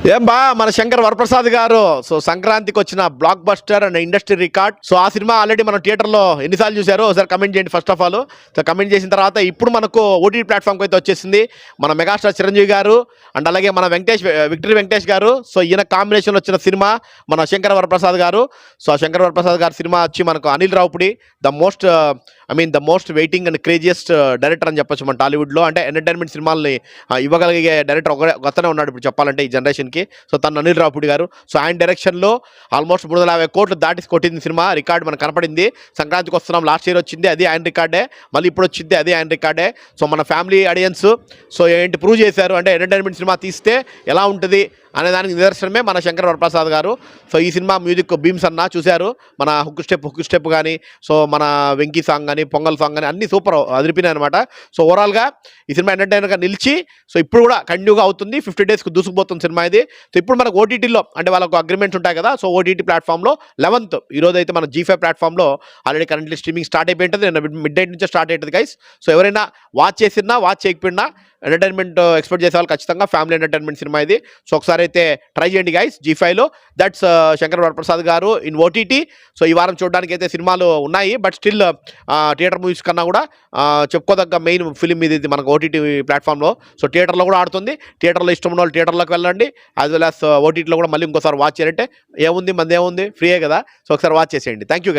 ఏం బా మన శంకర్ వరప్రసాద్ గారు సో సంక్రాంతికి వచ్చిన block buster and industry record. So ఆ సినిమా ఆల్రెడీ మనం థియేటర్లో ఎన్నిసార్లు చూసారో ఒకసారి కమెంట్ చేయండి. First of all so comment చేసిన తర్వాత ఇప్పుడు మనకు ఓటీటీ ప్లాట్ఫామ్కి అయితే వచ్చేసింది మన మెగాస్టార్ చిరంజీవి గారు అండ్ అలాగే మన విక్టరీ వెంకటేష్ గారు. సో ఈయన కాంబినేషన్ వచ్చిన సినిమా మన శంకర్ వరప్రసాద్ గారు. సో ఆ శంకర్ వరప్రసాద్ గారి సినిమా వచ్చి మనకు Anil Ravipudi the most waiting and craziest director అని చెప్పొచ్చు మన టాలీవుడ్లో. అంటే ఎంటర్టైన్మెంట్ సినిమాల్ని ఇవ్వగలిగే డైరెక్టర్ ఒకతనే ఉన్నాడు ఇప్పుడు చెప్పాలంటే ఈ జనరేషన్కి. సో తను అనిల్ రావుపుడి గారు. సో ఆయన డైరెక్షన్లో ఆల్మోస్ట్ 350 కోట్లు దాటి కొట్టింది సినిమా. రికార్డ్ మనకు కనపడింది. సంక్రాంతికి వస్తున్నాం, లాస్ట్ ఇయర్ వచ్చింది అది ఆయన రికార్డే, మళ్ళీ ఇప్పుడు వచ్చింది అదే ఆయన రికార్డే. సో మన ఫ్యామిలీ ఆడియన్స్ సో ఏంటి ప్రూవ్ చేశారు అంటే ఎంటర్టైన్మెంట్ సినిమా తీస్తే ఎలా ఉంటుంది అనే దానికి నిదర్శనమే మన శంకర్ వరప్రసాద్ గారు. సో ఈ సినిమా మ్యూజిక్ బీమ్స్ అన్న చూశారు, మన హుక్ స్టెప్ కానీ, సో మన వెంకీ సాంగ్ కానీ, పొంగల్ సాంగ్ కానీ అన్ని సూపర్ అదిరిపినాయి అనమాట. సో ఓవరాల్గా ఈ సినిమా ఎంటర్టైనర్గా నిలిచి సో ఇప్పుడు కూడా కంటిన్యూగా అవుతుంది. 50 డేస్కి దూసుకుపోతుంది సినిమా ఇది. సో ఇప్పుడు మనకు ఓటీటీలో అంటే వాళ్ళకు అగ్రిమెంట్స్ ఉంటాయి కదా. సో ఓటీటీ ప్లాట్ఫామ్లో 11th ఈరోజు అయితే మన G5 ప్లాట్ఫామ్లో ఆల్రెడీ కరెంట్లీ స్ట్రీమింగ్ స్టార్ట్ అయిపోయి ఉంటుంది. మిడ్ నైట్ నుంచే స్టార్ట్ అవుతుంది గైస్. సో ఎవరైనా వాచ్ చేసినా వాచ్ చేయకపోయినా ఎంటర్టైన్మెంట్ ఎక్స్పెక్ట్ చేసే వాళ్ళు ఖచ్చితంగా ఫ్యామిలీ ఎంటర్టైన్మెంట్ సినిమా ఇది. సో ఒకసారి అయితే ట్రై చేయండి గైస్ G5లో. దట్స్ శంకర్ వరప్రసాద్ గారు ఇన్ ఓటీటీ. సో ఈ వారం చూడడానికి అయితే సినిమాలు ఉన్నాయి, బట్ స్టిల్ థియేటర్ మూవీస్ కన్నా కూడా చెప్పుకోదగ్గ మెయిన్ ఫిలిం ఇది మనకు ఓటీటీ ప్లాట్ఫామ్లో. సో థియేటర్లో కూడా ఆడుతుంది. థియేటర్లో ఇష్టం ఉన్న వాళ్ళు థియేటర్లోకి వెళ్ళండి, యాజ్ వెల్ యాజ్ ఓటీటీలో కూడా మళ్ళీ ఇంకోసారి వాచ్ చేయాలంటే ఏముంది ఫ్రీయే కదా. సో ఒకసారి వాచ్ చేసేయండి. Thank you guys.